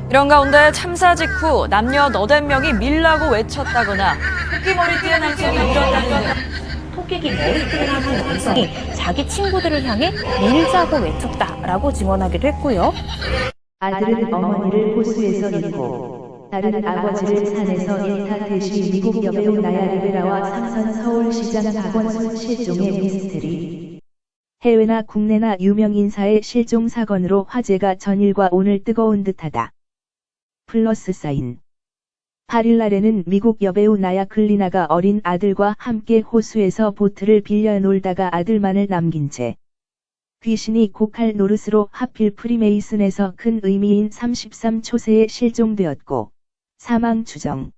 이런 가운데 참사 직후 남녀 8명이 밀라고 외쳤다거나 토끼머리 띠의 남성이 울었다는데 토끼기 머리띠를 한 남성이 자기 친구들을 향해 밀자고 외쳤다라고 증언하기도 했고요. 아들은 어머니를 호수에서 잃고 딸은 아버지를 산에서 잃다 대시 미국 여배우 나야 리베라와 삼선 서울시장 박원순 실종의 미스테리. 해외나 국내나 유명 인사의 실종 사건으로 화제가 전일과 오늘 뜨거운 듯하다. 플러스 사인. 8일 날에는 미국 여배우 나야 글리나가 어린 아들과 함께 호수에서 보트를 빌려 놀다가 아들만을 남긴 채 귀신이 곡할 노릇으로 하필 프리메이슨에서 큰 의미인 33초세에 실종되었고 사망 추정.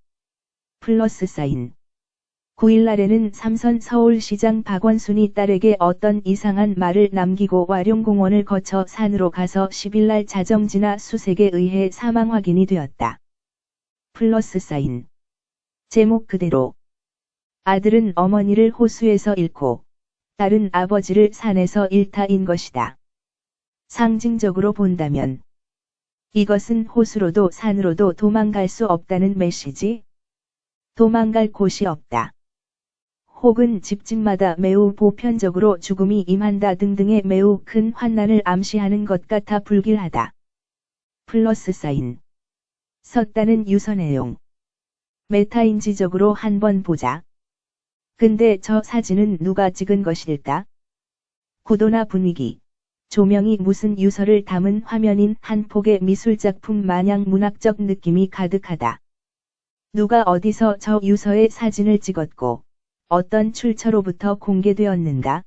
플러스 사인. 9일 날에는 삼선 서울시장 박원순이 딸에게 어떤 이상한 말을 남기고 와룡공원을 거쳐 산으로 가서 10일 날 자정지나 수색에 의해 사망 확인이 되었다. 플러스 사인. 제목 그대로. 아들은 어머니를 호수에서 잃고 딸은 아버지를 산에서 잃다인 것이다. 상징적으로 본다면 이것은 호수로도 산으로도 도망갈 수 없다는 메시지? 도망갈 곳이 없다. 혹은 집집마다 매우 보편적으로 죽음이 임한다 등등의 매우 큰 환난을 암시하는 것 같아 불길하다. 플러스 사인. 썼다는 유서 내용. 메타인지적으로 한번 보자. 근데 저 사진은 누가 찍은 것일까? 구도나 분위기, 조명이 무슨 유서를 담은 화면인 한 폭의 미술작품 마냥 문학적 느낌이 가득하다. 누가 어디서 저 유서의 사진을 찍었고 어떤 출처로부터 공개되었는가?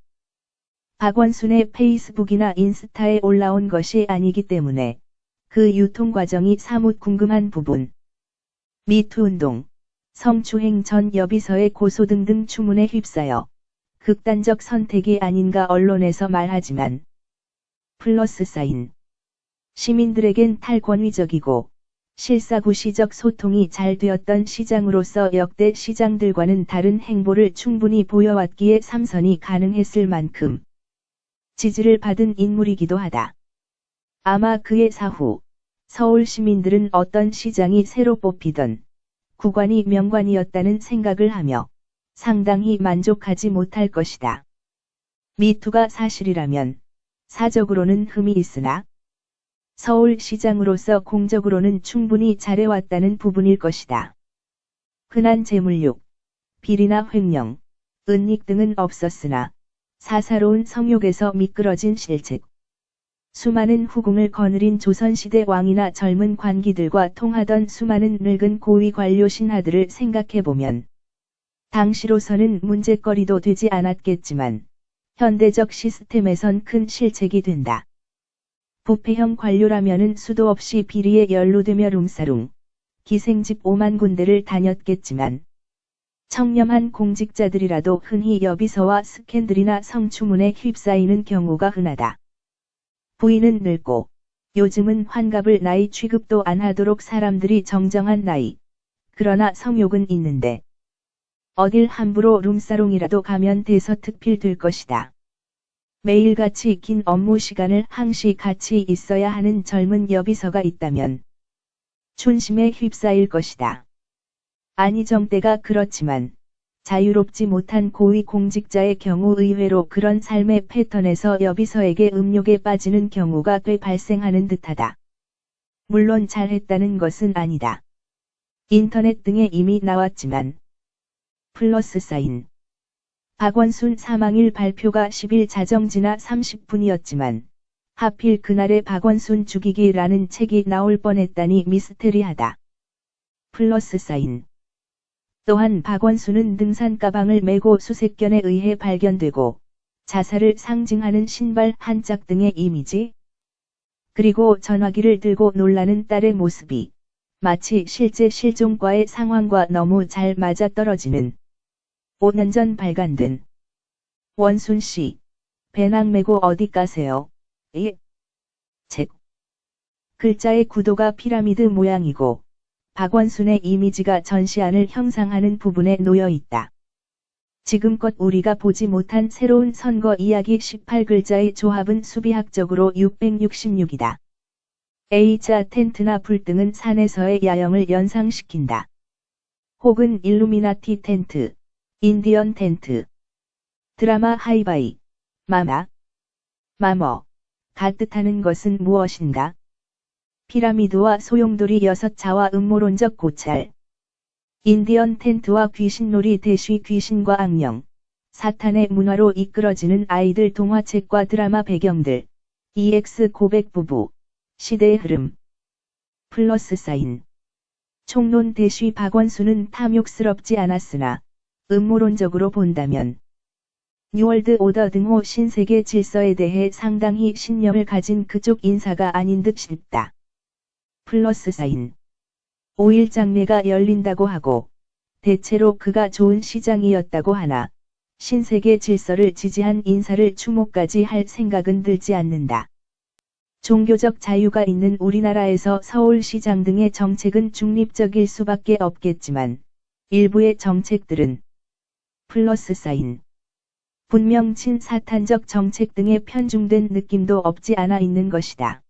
박원순의 페이스북이나 인스타에 올라온 것이 아니기 때문에 그 유통 과정이 사뭇 궁금한 부분. 미투 운동, 성추행 전 여비서의 고소 등등 추문에 휩싸여 극단적 선택이 아닌가 언론에서 말하지만 플러스 사인. 시민들에겐 탈권위적이고 실사구시적 소통이 잘 되었던 시장으로서 역대 시장들과는 다른 행보를 충분히 보여왔기에 삼선이 가능했을 만큼 지지를 받은 인물이기도 하다. 아마 그의 사후 서울 시민들은 어떤 시장이 새로 뽑히던 구관이 명관이었다는 생각을 하며 상당히 만족하지 못할 것이다. 미투가 사실이라면 사적으로는 흠이 있으나 서울시장으로서 공적으로는 충분히 잘해왔다는 부분일 것이다. 흔한 재물욕, 비리나 횡령, 은닉 등은 없었으나 사사로운 성욕에서 미끄러진 실책, 수많은 후궁을 거느린 조선시대 왕이나 젊은 관기들과 통하던 수많은 늙은 고위 관료 신하들을 생각해보면 당시로서는 문제거리도 되지 않았겠지만 현대적 시스템에선 큰 실책이 된다. 부패형 관료라면은 수도 없이 비리에 연루되며 룸사롱, 기생집 5만 군데를 다녔겠지만 청렴한 공직자들이라도 흔히 여비서와 스캔들이나 성추문에 휩싸이는 경우가 흔하다. 부인은 늙고 요즘은 환갑을 나이 취급도 안 하도록 사람들이 정정한 나이. 그러나 성욕은 있는데 어딜 함부로 룸사롱이라도 가면 대서특필 될 것이다. 매일같이 긴 업무 시간을 항시 같이 있어야 하는 젊은 여비서가 있다면 춘심에 휩싸일 것이다. 안희정 때가 그렇지만 자유롭지 못한 고위 공직자의 경우 의외로 그런 삶의 패턴에서 여비서에게 음욕에 빠지는 경우가 꽤 발생하는 듯하다. 물론 잘했다는 것은 아니다. 인터넷 등에 이미 나왔지만 플러스 사인. 박원순 사망일 발표가 10일 자정지나 30분이었지만 하필 그날에 박원순 죽이기라는 책이 나올 뻔했다니 미스테리하다. 플러스 사인. 또한 박원순은 등산 가방을 메고 수색견에 의해 발견되고 자살을 상징하는 신발 한 짝 등의 이미지, 그리고 전화기를 들고 놀라는 딸의 모습이 마치 실제 실종과의 상황과 너무 잘 맞아떨어지는 5년 전 발간된 원순 씨, 배낭 메고 어디 가세요? 예. 책. 글자의 구도가 피라미드 모양이고 박원순의 이미지가 전시안을 형상하는 부분에 놓여 있다. 지금껏 우리가 보지 못한 새로운 선거 이야기 18글자의 조합은 수비학적으로 666이다. A자 텐트나 불 등은 산에서의 야영을 연상시킨다. 혹은 일루미나티 텐트, 인디언 텐트, 드라마 하이바이, 마머가 뜻하는 것은 무엇인가? 피라미드와 소용돌이 6자와 음모론적 고찰. 인디언 텐트와 귀신놀이 대쉬 귀신과 악령. 사탄의 문화로 이끌어지는 아이들 동화책과 드라마 배경들. EX 고백 부부. 시대의 흐름. 플러스 사인. 총론 대쉬 박원순은 탐욕스럽지 않았으나 음모론적으로 본다면 뉴월드 오더 등호 신세계 질서에 대해 상당히 신념을 가진 그쪽 인사가 아닌 듯 싶다. 플러스 사인. 5일 장례가 열린다고 하고 대체로 그가 좋은 시장이었다고 하나 신세계 질서를 지지한 인사를 추모까지 할 생각은 들지 않는다. 종교적 자유가 있는 우리나라에서 서울시장 등의 정책은 중립적일 수밖에 없겠지만 일부의 정책들은 플러스 사인. 분명 친사탄적 정책 등에 편중된 느낌도 없지 않아 있는 것이다.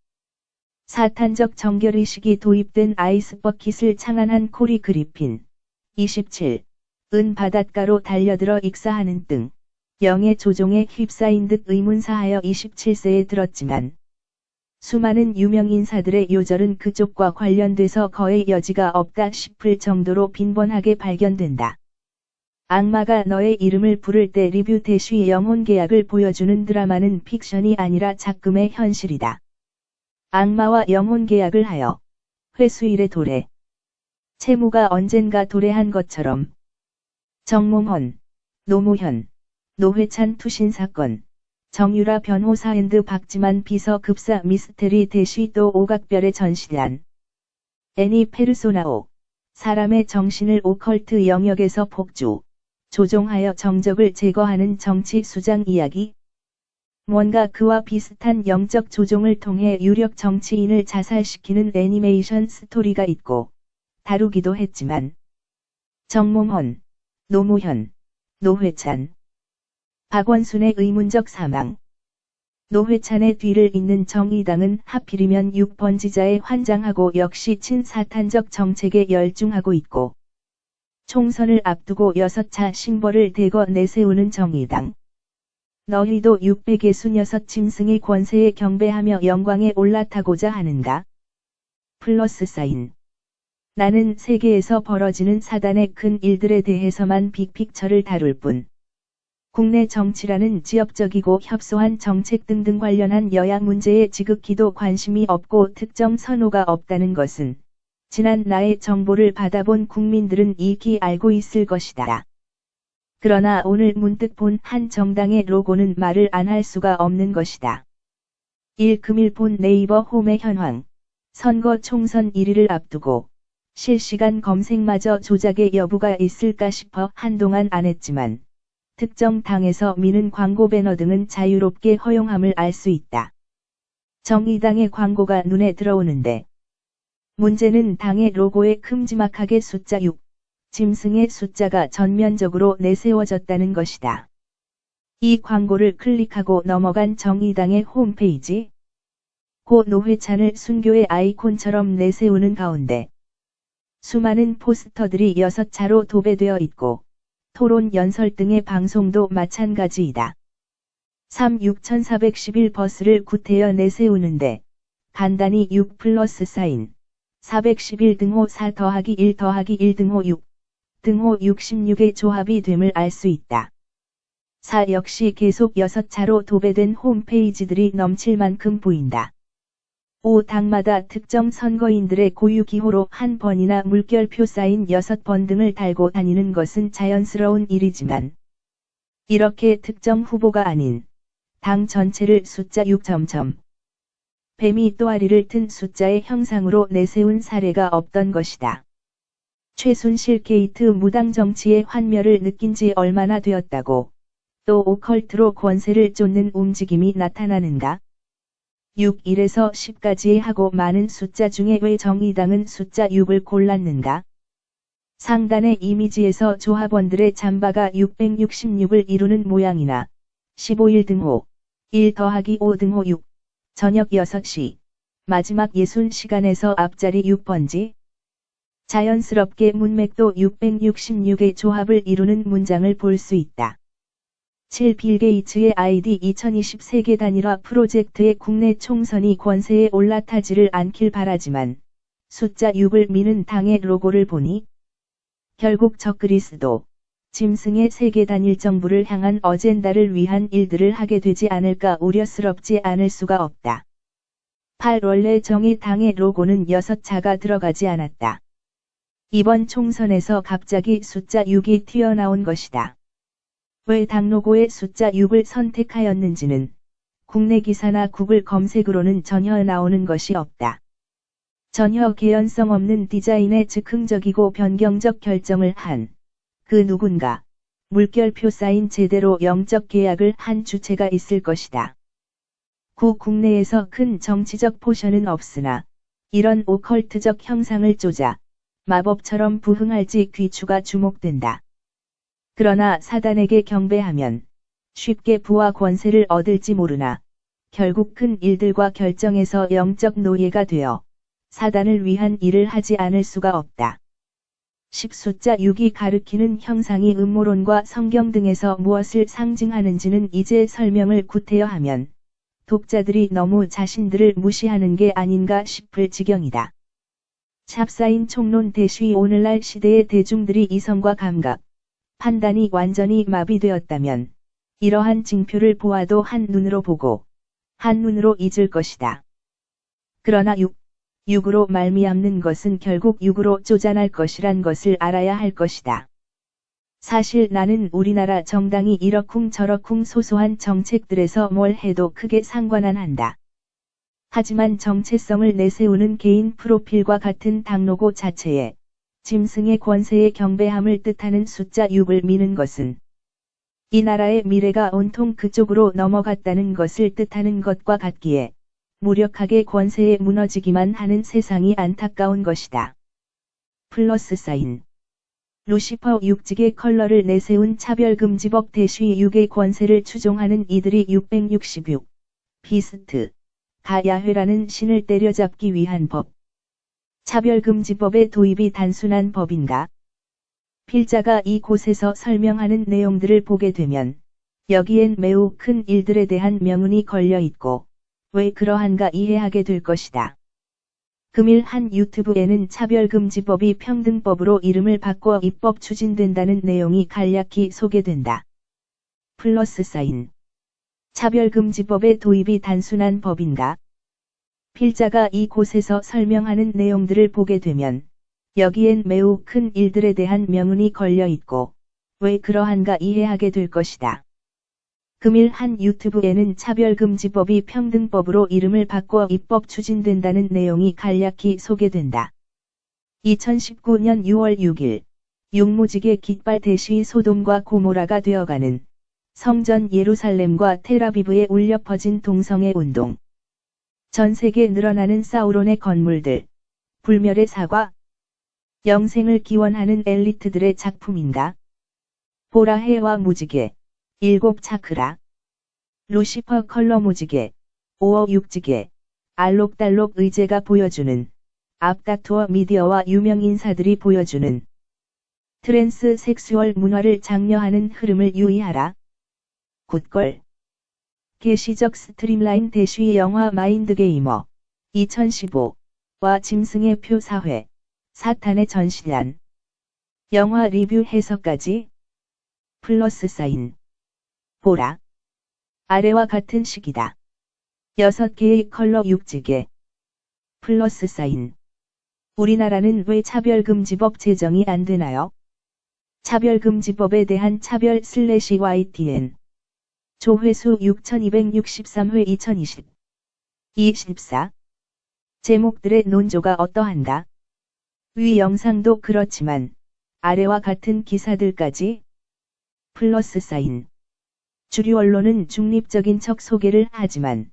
사탄적 정결의식이 도입된 아이스버킷을 창안한 코리 그리핀 27, 은 바닷가로 달려들어 익사하는 등 영의 조종에 휩싸인 듯 의문사하여 27세에 들었지만 수많은 유명인사들의 요절은 그쪽과 관련돼서 거의 여지가 없다 싶을 정도로 빈번하게 발견된다. 악마가 너의 이름을 부를 때 리뷰 대쉬 영혼 계약을 보여주는 드라마는 픽션이 아니라 작금의 현실이다. 악마와 영혼 계약을 하여 회수일의 도래. 채무가 언젠가 도래한 것처럼 정몽헌, 노무현, 노회찬 투신 사건, 정유라 변호사 앤드 박지만 비서 급사 미스테리 대쉬 또 오각별의 전시관. 애니 페르소나오. 사람의 정신을 오컬트 영역에서 폭주, 조종하여 정적을 제거하는 정치 수장 이야기. 뭔가 그와 비슷한 영적 조종을 통해 유력 정치인을 자살시키는 애니메이션 스토리가 있고 다루기도 했지만 정몽헌, 노무현, 노회찬, 박원순의 의문적 사망. 노회찬의 뒤를 잇는 정의당은 하필이면 6번지자에 환장하고 역시 친사탄적 정책에 열중하고 있고 총선을 앞두고 6차 심벌을 대거 내세우는 정의당. 너희도 666 짐승의 권세에 경배하며 영광에 올라타고자 하는가? 플러스 사인. 나는 세계에서 벌어지는 사단의 큰 일들에 대해서만 빅픽처를 다룰 뿐. 국내 정치라는 지역적이고 협소한 정책 등등 관련한 여야 문제에 지극히도 관심이 없고 특정 선호가 없다는 것은 지난 나의 정보를 받아본 국민들은 익히 알고 있을 것이다. 그러나 오늘 문득 본 한 정당의 로고는 말을 안 할 수가 없는 것이다. 1금일 본 네이버 홈의 현황. 선거 총선 1위를 앞두고 실시간 검색마저 조작의 여부가 있을까 싶어 한동안 안 했지만 특정 당에서 미는 광고 배너 등은 자유롭게 허용함을 알 수 있다. 정의당의 광고가 눈에 들어오는데 문제는 당의 로고에 큼지막하게 숫자 6, 짐승의 숫자가 전면적으로 내세워졌다는 것이다. 이 광고를 클릭하고 넘어간 정의당의 홈페이지. 고 노회찬을 순교의 아이콘처럼 내세우는 가운데 수많은 포스터들이 6차로 도배되어 있고 토론 연설 등의 방송도 마찬가지이다. 6411 버스를 구태여 내세우는데 간단히 6 플러스 사인 411 등호 4 더하기 1 더하기 1 등호 6 등호 66의 조합이 됨을 알 수 있다. 4 역시 계속 6차로 도배된 홈페이지들이 넘칠 만큼 보인다. 5 당마다 특정 선거인들의 고유 기호로 한 번이나 물결표 사인 6번 등을 달고 다니는 것은 자연스러운 일이지만 이렇게 특정 후보가 아닌 당 전체를 숫자 6점점 뱀이 또아리를 튼 숫자의 형상으로 내세운 사례가 없던 것이다. 최순실 게이트 무당 정치의 환멸을 느낀 지 얼마나 되었다고 또 오컬트로 권세를 쫓는 움직임이 나타나는가? 6, 1에서 10까지의 하고 많은 숫자 중에 왜 정의당은 숫자 6을 골랐는가? 상단의 이미지에서 조합원들의 잠바가 666을 이루는 모양이나 15일 등호, 1 더하기 5 등호 6, 저녁 6시, 마지막 60시간에서 앞자리 6번지. 자연스럽게 문맥도 666의 조합을 이루는 문장을 볼 수 있다. 7. 빌 게이츠의 아이디 2020 세계 단일화 프로젝트의 국내 총선이 권세에 올라타지를 않길 바라지만 숫자 6을 미는 당의 로고를 보니 결국 적그리스도 짐승의 세계 단일 정부를 향한 어젠다를 위한 일들을 하게 되지 않을까 우려스럽지 않을 수가 없다. 8. 원래 정의 당의 로고는 6자가 들어가지 않았다. 이번 총선에서 갑자기 숫자 6이 튀어나온 것이다. 왜 당 로고의 숫자 6을 선택하였는지는 국내 기사나 구글 검색으로는 전혀 나오는 것이 없다. 전혀 개연성 없는 디자인에 즉흥적이고 변경적 결정을 한 그 누군가 물결표 사인 제대로 영적 계약을 한 주체가 있을 것이다. 국내에서 큰 정치적 포션은 없으나 이런 오컬트적 형상을 쪼자 마법처럼 부흥할지 귀추가 주목된다. 그러나 사단에게 경배하면 쉽게 부와 권세를 얻을지 모르나 결국 큰 일들과 결정에서 영적 노예가 되어 사단을 위한 일을 하지 않을 수가 없다. 10. 숫자 6이 가리키는 형상이 음모론과 성경 등에서 무엇을 상징하는지는 이제 설명을 구태여 하면 독자들이 너무 자신들을 무시하는 게 아닌가 싶을 지경이다. 찹사인 총론 대쉬 오늘날 시대의 대중들이 이성과 감각, 판단이 완전히 마비되었다면 이러한 징표를 보아도 한눈으로 보고 한눈으로 잊을 것이다. 그러나 6으로 말미암는 것은 결국 6으로 쪼잔할 것이란 것을 알아야 할 것이다. 사실 나는 우리나라 정당이 이러쿵저러쿵 소소한 정책들에서 뭘 해도 크게 상관 안 한다. 하지만 정체성을 내세우는 개인 프로필과 같은 당 로고 자체에 짐승의 권세에 경배함을 뜻하는 숫자 6을 미는 것은 이 나라의 미래가 온통 그쪽으로 넘어갔다는 것을 뜻하는 것과 같기에 무력하게 권세에 무너지기만 하는 세상이 안타까운 것이다. 플러스 사인 루시퍼 6직의 컬러를 내세운 차별금지법 대쉬 6의 권세를 추종하는 이들이 666 비스트 가야훼라는 신을 때려잡기 위한 법. 차별금지법의 도입이 단순한 법인가? 필자가 이곳에서 설명하는 내용들을 보게 되면 여기엔 매우 큰 일들에 대한 명운이 걸려 있고 왜 그러한가 이해하게 될 것이다. 금일 한 유튜브에는 차별금지법이 평등법으로 이름을 바꿔 입법 추진된다는 내용이 간략히 소개된다. 플러스 사인 차별금지법의 도입이 단순한 법인가? 필자가 이곳에서 설명하는 내용들을 보게 되면 여기엔 매우 큰 일들에 대한 명운이 걸려 있고 왜 그러한가 이해하게 될 것이다. 금일 한 유튜브에는 차별금지법이 평등법으로 이름을 바꿔 입법 추진된다는 내용이 간략히 소개된다. 2019년 6월 6일 육무직의 깃발 대시 소돔과 고모라가 되어가는 성전 예루살렘과 텔아비브에 울려 퍼진 동성애 운동. 전 세계 늘어나는 사우론의 건물들. 불멸의 사과. 영생을 기원하는 엘리트들의 작품인가? 보라 해와 무지개. 7 차크라. 루시퍼 컬러 무지개. 5어 육지개. 알록달록 의제가 보여주는 앞다투어 미디어와 유명 인사들이 보여주는 트랜스 섹슈얼 문화를 장려하는 흐름을 유의하라. 굿걸. 게시적 스트림라인 대쉬 영화 마인드게이머 2015와 짐승의 표사회 사탄의 전시관 영화 리뷰 해석까지 플러스 사인 보라. 아래와 같은 식이다. 6개의 컬러 육지개. 플러스 사인. 우리나라는 왜 차별금지법 제정이 안 되나요? 차별금지법에 대한 차별/YTN. 조회수 6263회 2020. 24. 제목들의 논조가 어떠한가? 위 영상도 그렇지만 아래와 같은 기사들까지 플러스 사인. 주류 언론은 중립적인 척 소개를 하지만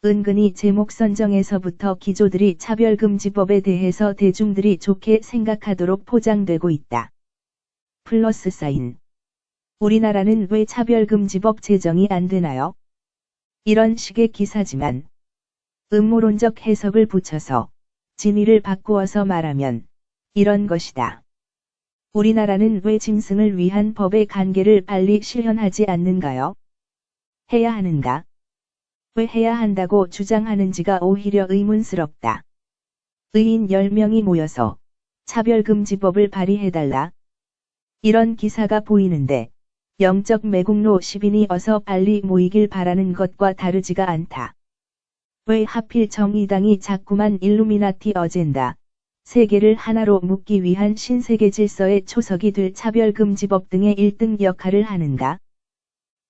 은근히 제목 선정에서부터 기조들이 차별금지법에 대해서 대중들이 좋게 생각하도록 포장되고 있다. 플러스 사인. 우리나라는 왜 차별금지법 제정이 안 되나요? 이런 식의 기사지만 음모론적 해석을 붙여서 진위를 바꾸어서 말하면 이런 것이다. 우리나라는 왜 짐승을 위한 법의 간계를 빨리 실현하지 않는가요? 해야 하는가? 왜 해야 한다고 주장하는지가 오히려 의문스럽다. 의인 10명이 모여서 차별금지법을 발의해달라. 이런 기사가 보이는데 영적 매국노 10인이 어서 빨리 모이길 바라는 것과 다르지가 않다. 왜 하필 정의당이 자꾸만 일루미나티 어젠다, 세계를 하나로 묶기 위한 신세계 질서의 초석이 될 차별금지법 등의 1등 역할을 하는가?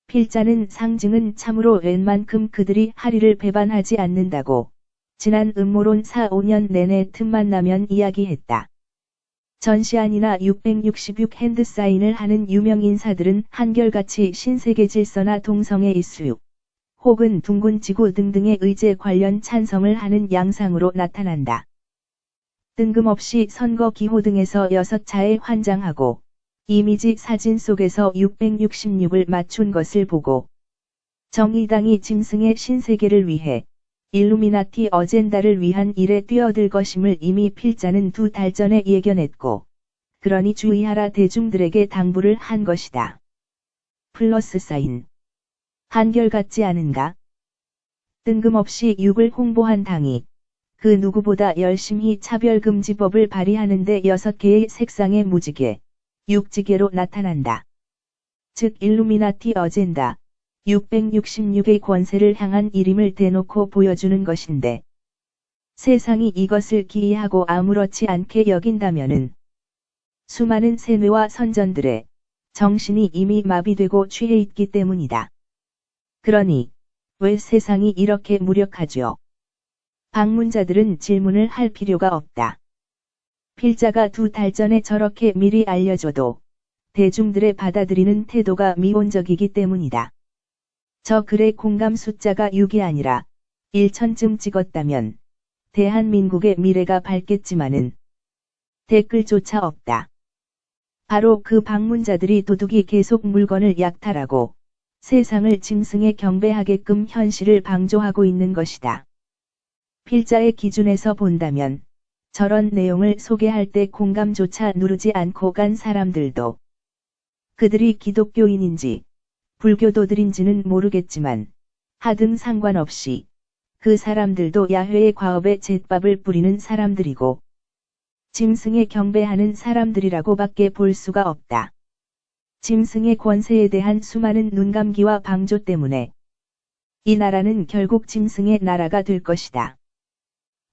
필자는 상징은 참으로 웬만큼 그들이 하리를 배반하지 않는다고 지난 음모론 4-5년 내내 틈만 나면 이야기했다. 전시안이나 666 핸드사인을 하는 유명 인사들은 한결같이 신세계 질서나 동성애 이슈, 혹은 둥근 지구 등등의 의제 관련 찬성을 하는 양상으로 나타난다. 뜬금없이 선거 기호 등에서 6차례 환장하고 이미지 사진 속에서 666을 맞춘 것을 보고 정의당이 짐승의 신세계를 위해 일루미나티 어젠다를 위한 일에 뛰어들 것임을 이미 필자는 2달 전에 예견했고, 그러니 주의하라 대중들에게 당부를 한 것이다. 플러스 사인. 한결같지 않은가? 뜬금없이 6을 홍보한 당이 그 누구보다 열심히 차별금지법을 발의하는데 6개의 색상의 무지개, 6지개로 나타난다. 즉 일루미나티 어젠다, 666의 권세를 향한 일임을 대놓고 보여주는 것인데, 세상이 이것을 기이하고 아무렇지 않게 여긴다면은 수많은 세뇌와 선전들의 정신이 이미 마비되고 취해 있기 때문이다. 그러니 왜 세상이 이렇게 무력하죠? 방문자들은 질문을 할 필요가 없다. 필자가 2달 전에 저렇게 미리 알려줘도 대중들의 받아들이는 태도가 미온적이기 때문이다. 저 글의 공감 숫자가 6이 아니라 1000쯤 찍었다면 대한민국의 미래가 밝겠지만은 댓글조차 없다. 바로 그 방문자들이 도둑이 계속 물건을 약탈하고 세상을 짐승에 경배하게끔 현실을 방조하고 있는 것이다. 필자의 기준에서 본다면 저런 내용을 소개할 때 공감조차 누르지 않고 간 사람들도 그들이 기독교인인지 불교도들인지는 모르겠지만 하등 상관없이 그 사람들도 야훼의 과업에 잿밥을 뿌리는 사람들이고 짐승에 경배하는 사람들이라고밖에 볼 수가 없다. 짐승의 권세에 대한 수많은 눈감기와 방조 때문에 이 나라는 결국 짐승의 나라가 될 것이다.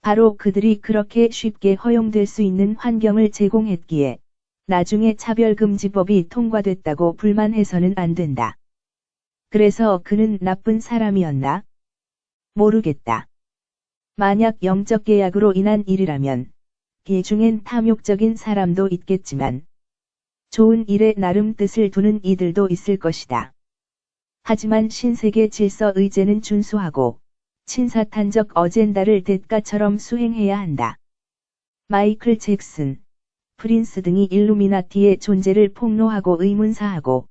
바로 그들이 그렇게 쉽게 허용될 수 있는 환경을 제공했기에 나중에 차별금지법이 통과됐다고 불만해서는 안 된다. 그래서 그는 나쁜 사람이었나? 모르겠다. 만약 영적 계약으로 인한 일이라면 그 중엔 탐욕적인 사람도 있겠지만 좋은 일에 나름 뜻을 두는 이들도 있을 것이다. 하지만 신세계 질서 의제는 준수하고 친사탄적 어젠다를 대가처럼 수행해야 한다. 마이클 잭슨, 프린스 등이 일루미나티의 존재를 폭로하고 의문사하고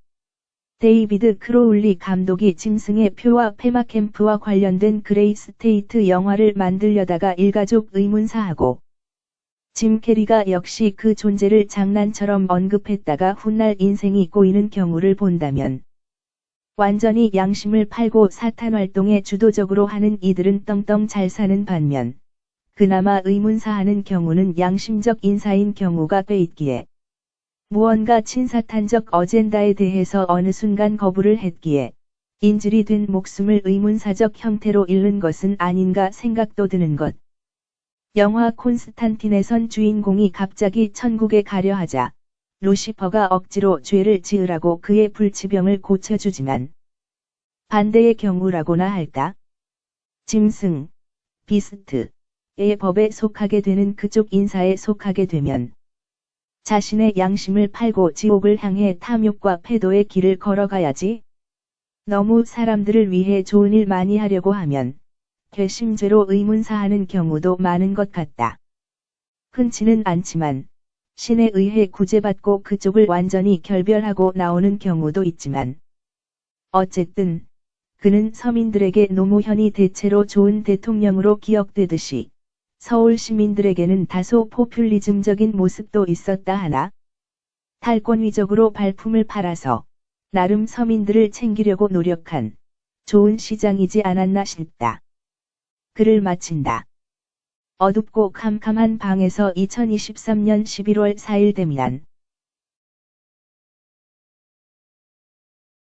데이비드 크로울리 감독이 짐승의 표와 페마캠프와 관련된 그레이 스테이트 영화를 만들려다가 일가족 의문사하고 짐 캐리가 역시 그 존재를 장난처럼 언급했다가 훗날 인생이 꼬이는 경우를 본다면 완전히 양심을 팔고 사탄 활동에 주도적으로 하는 이들은 떵떵 잘 사는 반면 그나마 의문사하는 경우는 양심적 인사인 경우가 꽤 있기에 무언가 친사탄적 어젠다에 대해서 어느 순간 거부를 했기에 인질이 된 목숨을 의문사적 형태로 잃는 것은 아닌가 생각도 드는 것. 영화 콘스탄틴에선 주인공이 갑자기 천국에 가려 하자 루시퍼가 억지로 죄를 지으라고 그의 불치병을 고쳐주지만 반대의 경우라고나 할까? 짐승, 비스트의 법에 속하게 되는 그쪽 인사에 속하게 되면 자신의 양심을 팔고 지옥을 향해 탐욕과 패도의 길을 걸어가야지. 너무 사람들을 위해 좋은 일 많이 하려고 하면 괘씸죄로 의문사하는 경우도 많은 것 같다. 흔치는 않지만 신에 의해 구제받고 그쪽을 완전히 결별하고 나오는 경우도 있지만 어쨌든 그는 서민들에게 노무현이 대체로 좋은 대통령으로 기억되듯이 서울 시민들에게는 다소 포퓰리즘적인 모습도 있었다 하나 탈권위적으로 발품을 팔아서 나름 서민들을 챙기려고 노력한 좋은 시장이지 않았나 싶다. 글을 마친다. 어둡고 캄캄한 방에서 2023년 11월 4일 대미안